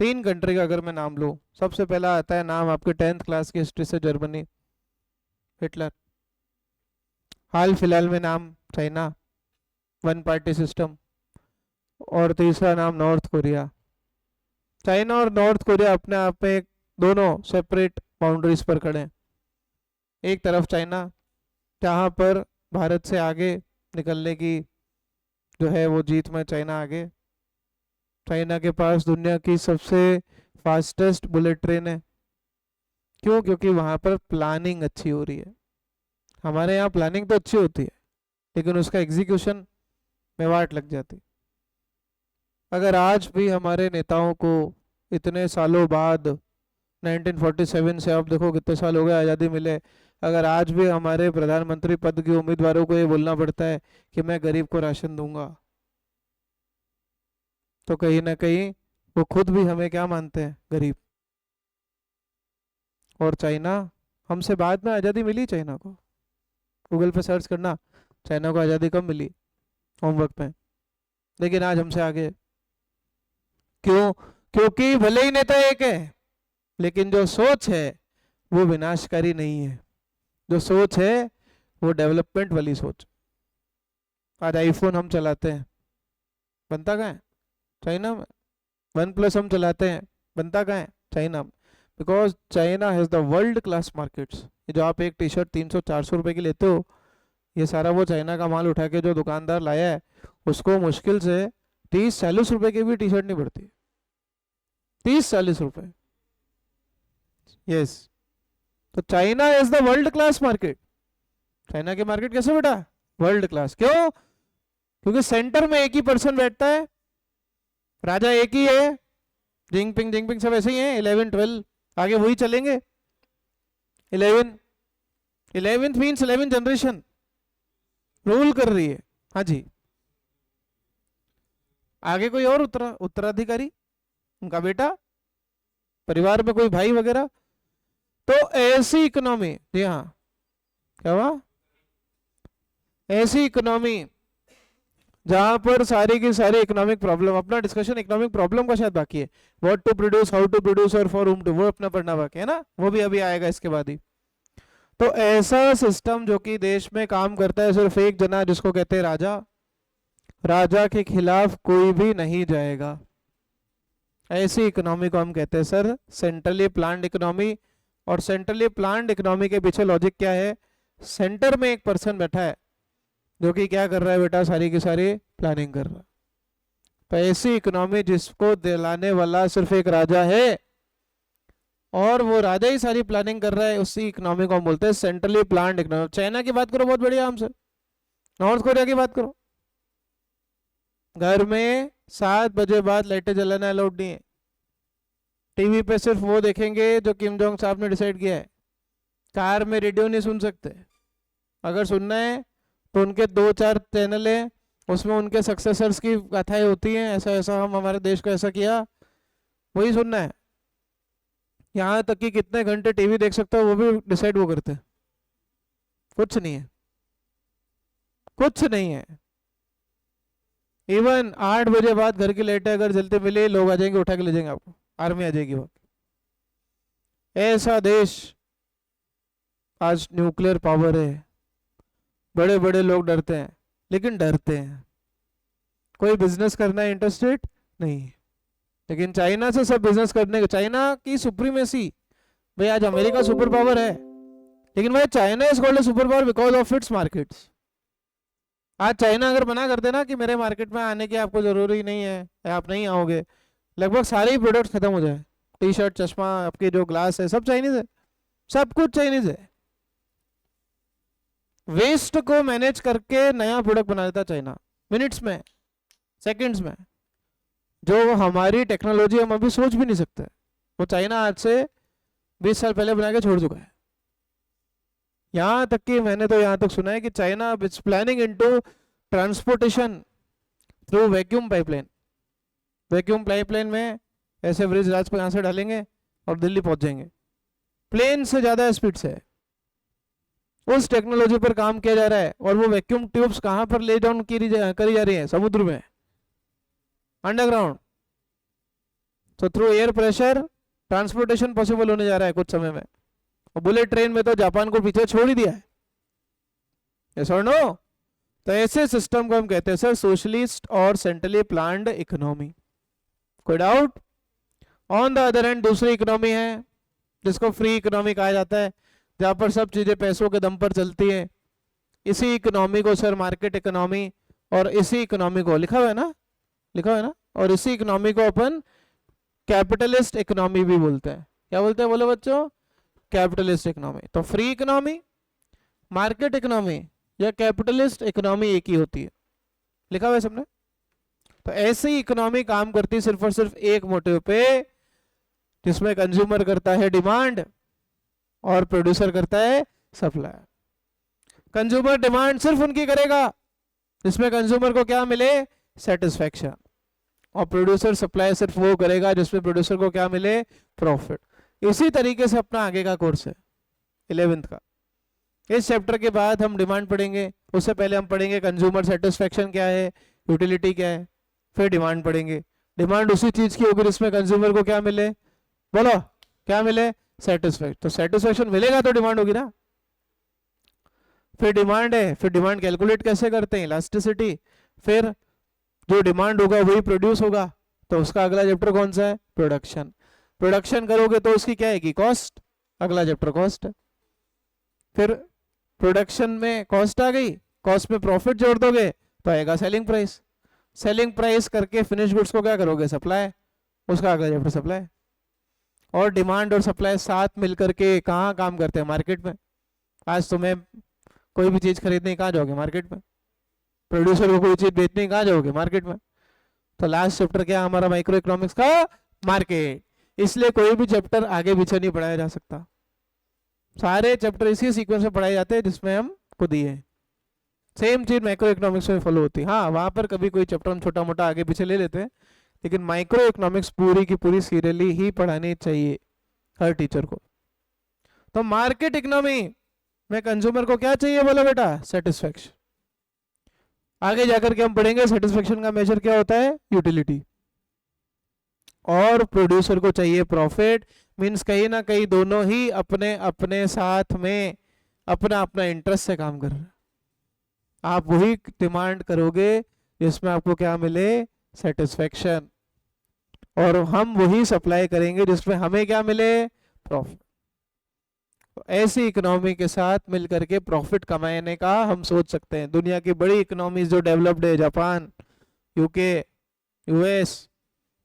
3 country का अगर मैं नाम लूँ, सबसे पहला आता है नाम आपके 10th क्लास की हिस्ट्री से, जर्मनी, हिटलर। हाल फिलहाल में नाम चाइना, वन पार्टी सिस्टम। और तीसरा नाम नॉर्थ कोरिया। चाइना और नॉर्थ कोरिया अपने आप में दोनों सेपरेट बाउंड्रीज पर खड़े हैं। एक तरफ चाइना, जहाँ पर भारत से आगे निकलने की जो है वो जीत में चाइना आगे। चाइना के पास दुनिया की सबसे फास्टेस्ट बुलेट ट्रेन है। क्यों? क्योंकि वहाँ पर प्लानिंग अच्छी हो रही है। हमारे यहाँ प्लानिंग तो अच्छी होती है, लेकिन उसका एग्जीक्यूशन में वाट लग जाती। अगर आज भी हमारे नेताओं को इतने सालों बाद, 1947 से अब देखो कितने साल हो गए आज़ादी मिले, अगर आज भी हमारे प्रधानमंत्री पद के उम्मीदवारों को ये बोलना पड़ता है कि मैं गरीब को राशन दूंगा, तो कहीं ना कहीं वो खुद भी हमें क्या मानते हैं? गरीब। और चाइना हमसे बाद में आज़ादी मिली चाइना को। गूगल पे सर्च करना, चाइना को आज़ादी कब मिली, होमवर्क में। लेकिन आज हमसे आगे। क्यों? क्योंकि भले ही नेता एक है, लेकिन जो सोच है वो विनाशकारी नहीं है। जो सोच है वो डेवलपमेंट वाली सोच। आज आईफोन हम चलाते हैं, बनता कहाँ है? चाइना में। वन प्लस हम चलाते हैं, बनता कहाँ है? चाइना में। Because China has the world class markets. ये जो आप एक टी शर्ट 300-400 रुपए की लेते हो, ये सारा वो चाइना का माल उठा के जो दुकानदार लाया है, उसको मुश्किल से 30-40 रुपए की भी टी शर्ट नहीं पड़ती। 30-40 रुपए। यस। तो China is the world class market. China के मार्केट कैसे बेटा? World class. क्यों? क्योंकि सेंटर में एक ही पर्सन बैठता है, राजा एक ही है, जिंगपिंग जिंगपिंग सब ऐसे ही हैं, 11-12 आगे वही चलेंगे। 11th मीन्स 11 जनरेशन रूल कर रही है। हाँ जी। आगे कोई और उत्तराधिकारी, उनका बेटा, परिवार में कोई भाई वगैरह। तो ऐसी इकोनॉमी, जी हाँ, क्या हुआ? ऐसी इकोनॉमी जहां पर सारी की सारी इकोनॉमिक प्रॉब्लम, अपना डिस्कशन इकोनॉमिक प्रॉब्लम का शायद बाकी है, what to produce, how to produce और फॉर हुम टू, वो अपना पढ़ना बाकी है ना, वो भी अभी आएगा इसके बाद ही। तो ऐसा सिस्टम जो कि देश में काम करता है सिर्फ एक जना, जिसको कहते हैं राजा। राजा के खिलाफ कोई भी नहीं जाएगा। ऐसी इकोनॉमी को हम कहते हैं सर सेंट्रली प्लान्ड इकोनॉमी। और सेंट्रली प्लान्ड इकोनॉमी के पीछे लॉजिक क्या है? सेंटर में एक पर्सन बैठा है जो कि क्या कर रहा है बेटा? सारी की सारी प्लानिंग कर रहा है। तो ऐसी इकोनॉमी जिसको दिलाने वाला सिर्फ एक राजा है, और वो राजा ही सारी प्लानिंग कर रहा है, उसी इकोनॉमी को हम बोलते हैं सेंट्रली प्लान्ड इकोनॉमी। चाइना की बात करो, बहुत बढ़िया हमसे। नॉर्थ कोरिया की बात करो, घर में 7 बजे बाद लाइटें जलाना अलाउड नहीं है। टीवी पे सिर्फ वो देखेंगे जो किम जोंग साहब ने डिसाइड किया है। कार में रेडियो नहीं सुन सकते। अगर सुनना है तो उनके 2-4 चैनल हैं, उसमें उनके सक्सेसर्स की कथाएं होती हैं, ऐसा ऐसा हम हमारे देश को ऐसा किया, वही सुनना है। यहाँ तक कि कितने घंटे टीवी देख सकते हो वो भी डिसाइड वो करते हैं। कुछ नहीं है, कुछ नहीं है। इवन 8 बजे बाद घर की लाइटें अगर जलते मिले, लोग आ जाएंगे उठा के ले जाएंगे आपको, आर्मी आ जाएगी वक्त। ऐसा देश आज न्यूक्लियर पावर है। बड़े बड़े लोग डरते हैं, लेकिन डरते हैं। कोई बिजनेस करना है इंटरेस्टेड नहीं। लेकिन चाइना से सब बिजनेस करने के, चाइना की सुप्रीमेसी। भाई आज अमेरिका सुपर पावर है, लेकिन भाई China is called super power because of its markets. आज चाइना अगर मना कर देना कि मेरे मार्केट में आने की आपको जरूरी नहीं है, आप नहीं आओगे, लगभग सारे ही प्रोडक्ट्स खत्म हो जाए। टी शर्ट, चश्मा, आपके जो ग्लास है, सब चाइनीज है, सब कुछ चाइनीज है। वेस्ट को मैनेज करके नया प्रोडक्ट बना देता चाइना मिनट्स में, सेकंड्स में। जो हमारी टेक्नोलॉजी हम अभी सोच भी नहीं सकते, वो चाइना आज से 20 साल पहले बना के छोड़ चुका है। यहाँ तक कि मैंने तो यहाँ तक सुना है कि China is planning into transportation through vacuum pipeline. Vacuum pipeline में ऐसे ब्रिज राज पर यहाँ से डालेंगे और दिल्ली पहुंच जाएंगे, प्लेन से ज़्यादा स्पीड से। उस टेक्नोलॉजी पर काम किया जा रहा है। और वो वैक्यूम ट्यूब्स कहाँ पर ले डाउन करी जा रही है? समुद्र में, अंडरग्राउंड। तो through air pressure transportation possible होने जा रहा है कुछ समय में, और बुलेट ट्रेन में तो जापान को पीछे छोड़ ही दिया है। यस और नो? तो ऐसे सिस्टम को हम कहते हैं सर सोशलिस्ट और सेंट्रली प्लान्ड इकोनॉमी। कोई doubt? On the other hand दूसरी इकोनॉमी है जिसको फ्री इकोनॉमी कहा जाता है, जहां पर सब चीजें पैसों के दम पर चलती हैं। इसी इकोनॉमी को सर मार्केट इकोनॉमी, और इसी इकोनॉमी को लिखा हुआ है ना, लिखा हुआ है ना, और इसी इकोनॉमी को अपन कैपिटलिस्ट इकोनॉमी भी बोलते हैं। क्या बोलते हैं बोलो बच्चों? Capitalist economy. तो फ्री इकोनॉमी, मार्केट इकोनॉमी या कैपिटलिस्ट इकोनॉमी एक ही होती है, लिखा हुआ है सबने। तो ऐसी इकोनॉमी काम करती है सिर्फ और सिर्फ एक मोटिव पे, जिसमें कंज्यूमर करता है डिमांड और प्रोड्यूसर करता है सप्लाई। कंज्यूमर डिमांड सिर्फ उनकी करेगा जिसमें कंज्यूमर को क्या मिले? सेटिस्फैक्शन। और प्रोड्यूसर सप्लाई सिर्फ वो करेगा जिसमें प्रोड्यूसर को क्या मिले? प्रॉफिट। इसी तरीके से अपना आगे का कोर्स है 11th का। इस चैप्टर के बाद हम डिमांड पढ़ेंगे, उससे पहले हम पढ़ेंगे कंज्यूमर सेटिस्फैक्शन क्या है, यूटिलिटी क्या है, फिर डिमांड पढ़ेंगे। डिमांड उसी चीज की होगी जिसमें कंज्यूमर को क्या मिले? बोलो क्या मिले? सेटिस्फैक्शन। तो सेटिस्फैक्शन मिलेगा तो डिमांड होगी ना। फिर डिमांड है, फिर डिमांड कैलकुलेट कैसे करते हैं? इलास्टिसिटी। फिर जो डिमांड होगा वही प्रोड्यूस होगा, तो उसका अगला चैप्टर कौन सा है? प्रोडक्शन। प्रोडक्शन करोगे तो उसकी क्या आएगी? कॉस्ट। अगला चैप्टर कॉस्ट है। फिर प्रोडक्शन में कॉस्ट आ गई, कॉस्ट में प्रॉफिट जोड़ दोगे तो आएगा सेलिंग प्राइस। सेलिंग प्राइस करके फिनिश गुड्स को क्या करोगे? सप्लाई। उसका अगला चैप्टर सप्लाई। और डिमांड और सप्लाई साथ मिलकर के कहाँ काम करते हैं? मार्केट में। आज तुम्हें कोई भी चीज खरीदने कहाँ जाओगे? मार्केट में। प्रोड्यूसर को कोई चीज बेचने कहाँ जाओगे? मार्केट में। तो लास्ट चैप्टर क्या हमारा? माइक्रो इकोनॉमिक्स का मार्केट। इसलिए कोई भी चैप्टर आगे पीछे नहीं पढ़ाया जा सकता, सारे चैप्टर इसी सीक्वेंस में पढ़ाए जाते हैं जिसमें हम को दिए। सेम चीज मैक्रो इकोनॉमिक्स में फॉलो होती है। हाँ वहां पर कभी कोई चैप्टर हम छोटा मोटा आगे पीछे ले लेते हैं, लेकिन माइक्रो इकोनॉमिक्स पूरी की पूरी सीरियली ही पढ़ानी चाहिए हर टीचर को। तो मार्केट इकोनॉमी में कंज्यूमर को क्या चाहिए बोलो बेटा? सेटिस्फैक्शन। आगे जाकर के हम पढ़ेंगे सेटिस्फैक्शन का मेजर क्या होता है? यूटिलिटी। और प्रोड्यूसर को चाहिए प्रॉफिट। मींस कहीं ना कहीं दोनों ही अपने अपने साथ में अपना अपना इंटरेस्ट से काम कर रहे हैं। आप वही डिमांड करोगे जिसमें आपको क्या मिले? सेटिस्फैक्शन। और हम वही सप्लाई करेंगे जिसमें हमें क्या मिले? प्रॉफिट। तो ऐसी इकोनॉमी के साथ मिलकर के प्रॉफिट कमाने का हम सोच सकते हैं। दुनिया की बड़ी इकोनॉमीज जो डेवलप्ड है, जापान, यूके, यूएस,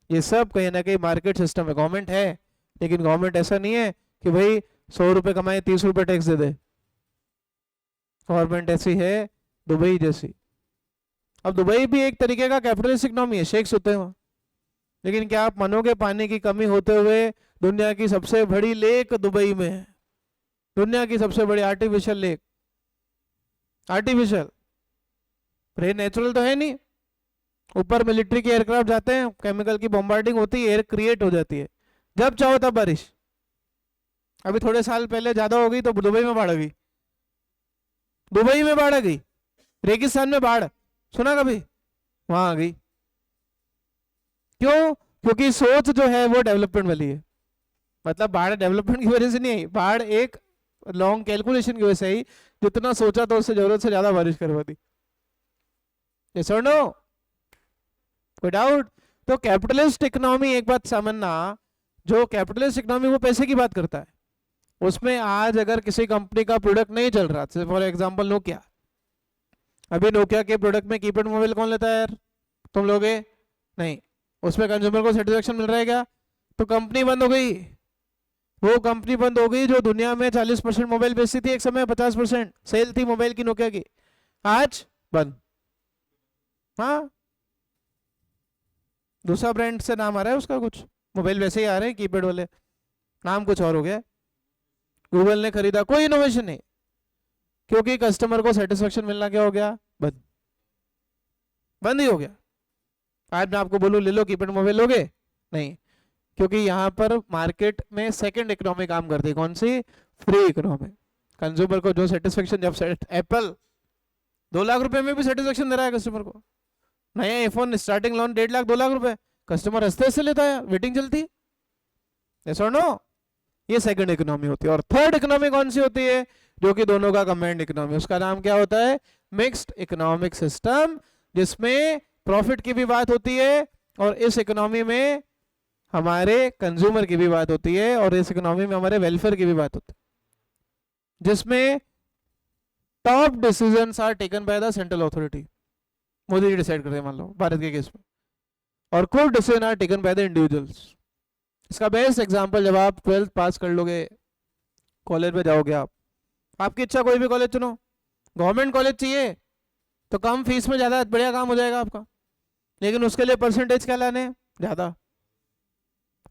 ये सब कहीं ना कहीं मार्केट सिस्टम है। गवर्नमेंट है, लेकिन गवर्नमेंट ऐसा नहीं है कि भाई 100 रुपए कमाए 30 रुपए टैक्स दे दे। गवर्नमेंट ऐसी है दुबई जैसी। अब दुबई भी एक तरीके का कैपिटलिस्ट इकोनॉमी है, शेख्स होते हैं वहां। लेकिन क्या आप मानोगे पानी की कमी होते हुए दुनिया की सबसे बड़ी लेक दुबई में है? दुनिया की सबसे बड़ी आर्टिफिशियल लेक। आर्टिफिशियल, नेचुरल तो है नहीं। ऊपर मिलिट्री के एयरक्राफ्ट जाते हैं, केमिकल की बॉम्बार्डिंग होती है, एयर क्रिएट हो जाती है, जब चाहो तब बारिश। अभी थोड़े साल पहले ज्यादा हो गई तो दुबई में बाढ़ आ गई। दुबई में बाढ़ आ गई, रेगिस्तान में बाढ़, सुना कभी? वहां आ गई। क्यों? क्योंकि सोच जो है वो डेवलपमेंट वाली है। मतलब बाढ़ डेवलपमेंट की वजह से नहीं आई, बाढ़ एक लॉन्ग कैलकुलेशन की वजह से आई। जितना सोचा था उससे जरूरत से ज्यादा बारिश करवा दी। यस और नो? कोई डाउट? तो कैपिटलिस्ट इकोनॉमी, एक बात समझना, जो कैपिटलिस्ट इकोनॉमी वो पैसे की बात करता है। उसमें आज अगर किसी कंपनी का प्रोडक्ट नहीं चल रहा, फॉर एग्जांपल नोकिया, अभी नोकिया के प्रोडक्ट में कीपैड मोबाइल कौन लेता है यार? तुम लोगे? नहीं। उसमें कंज्यूमर को सेटिस्फेक्शन मिल रहा है क्या? तो कंपनी बंद हो गई। वो कंपनी बंद हो गई जो दुनिया में 40% मोबाइल बेचती थी। एक समय 50% सेल थी मोबाइल की नोकिया की, आज बंद। हाँ, दूसरा ब्रांड से नाम आ रहा है उसका, कुछ मोबाइल वैसे ही आ रहे हैं कीपैड वाले, नाम कुछ और हो गया। गूगल ने खरीदा, कोई इनोवेशन नहीं, क्योंकि कस्टमर को सेटिस्फेक्शन मिलना क्या हो गया? बंद। बंद ही हो गया। आज मैं आपको बोलूं ले लो कीपैड मोबाइल, लोगे? नहीं, क्योंकि यहाँ पर मार्केट में सेकंड इकोनॉमी काम करती है। कौन सी? Free economy. कंज्यूमर को जो सेटिस्फेक्शन, जब एप्पल 2 लाख रुपए में भी सेटिस्फेक्शन दे रहा है कस्टमर को। नया iPhone starting loan 1.5 lakh 2 lakh रुपए, कस्टमर हंसते हंसते लेता है, वेटिंग चलती है, यस और नो। ये सेकंड इकोनॉमी होती है। और थर्ड इकोनॉमी कौन सी होती है, जो कि दोनों का कंबाइंड इकोनॉमी, उसका नाम क्या होता है, मिक्स्ड इकोनॉमिक सिस्टम, जिसमें प्रॉफिट की भी बात होती है और इस इकोनॉमी में हमारे कंज्यूमर की भी बात होती है और इस इकोनॉमी में हमारे वेलफेयर की भी बात होती है, जिसमें top decisions are taken by the central authority, Modi ji decide करते हैं मान लो भारत के केस में, और कुछ decision are taken by the individuals. इसका बेस्ट एग्जांपल, जब आप 12th पास कर लोगे, कॉलेज में जाओगे आप, आपकी इच्छा कोई भी कॉलेज चुनो, गवर्नमेंट कॉलेज चाहिए तो कम फीस में ज़्यादा बढ़िया काम हो जाएगा आपका, लेकिन उसके लिए परसेंटेज क्या लाने, ज़्यादा।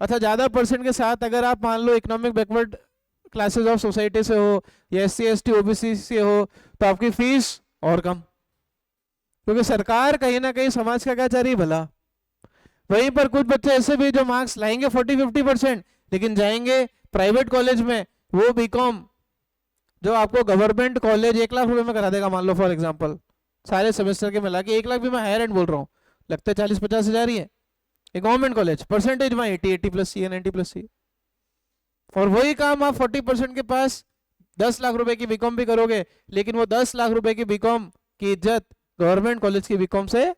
अच्छा, ज़्यादा परसेंट के साथ अगर आप मान low economic backward classes of society से हो या SC ST OBC से हो तो आपकी फीस और कम, क्योंकि सरकार कहीं ना कहीं समाज का क्या चाह रही है, भला। वहीं पर कुछ बच्चे ऐसे भी जो मार्क्स लाएंगे 40-50%, लेकिन जाएंगे प्राइवेट कॉलेज में, वो बीकॉम जो आपको गवर्नमेंट कॉलेज 1 लाख रुपए में करा देगा, मान लो फॉर एग्जांपल, सारे सेमेस्टर के मिला के 1 लाख भी मैं हायर एंड बोल रहा हूँ, लगता है 40-50 हज़ार ही है। गवर्नमेंट कॉलेज परसेंटेज में 80+ सी 90+ सी, और वही काम आप 40% के पास 10 लाख रुपए की बीकॉम भी करोगे, लेकिन वो 10 लाख रुपए की बीकॉम की इज्जत गवर्नमेंट कॉलेज की बीकॉम से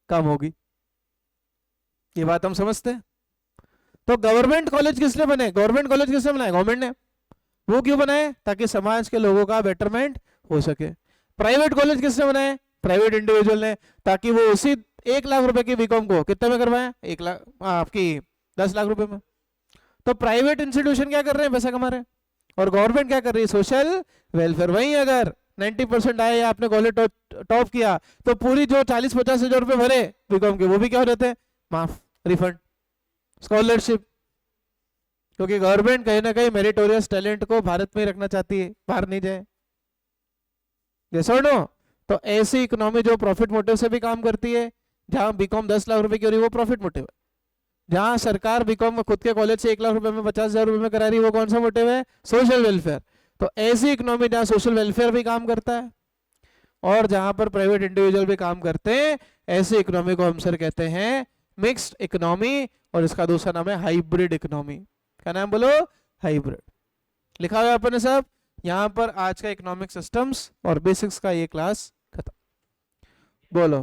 कम होगी। ये बात हम समझते हैं। तो गवर्नमेंट कॉलेज किसने बने, गवर्नमेंट कॉलेज किसने बनाए, गवर्नमेंट ने। वो क्यों बनाए, ताकि समाज के लोगों का बेटरमेंट हो सके। प्राइवेट कॉलेज किसने बनाए, प्राइवेट इंडिविजुअल ने, ताकि वो उसी 1 लाख रुपए की बीकॉम को कितने में करवाए, 1 लाख आपकी 10 लाख रुपए में। तो प्राइवेट इंस्टीट्यूशन क्या कर रहे हैं, पैसा कमा रहे हैं, और गवर्नमेंट क्या कर रही है, सोशल वेलफेयर। वहीं अगर 90% आए या आपने कॉलेज टॉप किया तो पूरी जो 40-50 हज़ार रुपए भरे बीकॉम के, वो भी क्या हो जाते हैं, माफ, रिफंड, स्कॉलरशिप। क्योंकि गवर्नमेंट कहीं ना कहीं मेरिटोरियस टैलेंट को भारत में ही रखना चाहती है, बाहर नहीं जाए, यस और नो। तो ऐसी इकोनॉमी जो प्रॉफिट मोटिव से भी काम करती है, जहां बीकॉम 10 लाख रुपए की हो रही है वो प्रॉफिट मोटिव है, जहां सरकार बीकॉम में खुद के कॉलेज से 1 लाख रुपए में 50,000 रुपए में करा रही है, वो कौन सा मोटिव है, सोशल वेलफेयर। तो ऐसी इकोनॉमी जहां सोशल वेलफेयर भी काम करता है और जहां पर प्राइवेट इंडिविजुअल भी काम करते हैं, ऐसी इकोनॉमी को हम सर कहते हैं मिक्स्ड इकोनॉमी, और इसका दूसरा नाम है हाइब्रिड इकोनॉमी। क्या नाम बोलो, हाइब्रिड। लिखा हुआ अपने सब यहाँ पर। आज का इकोनॉमिक सिस्टम्स और बेसिक्स का ये क्लास खत्म। बोलो।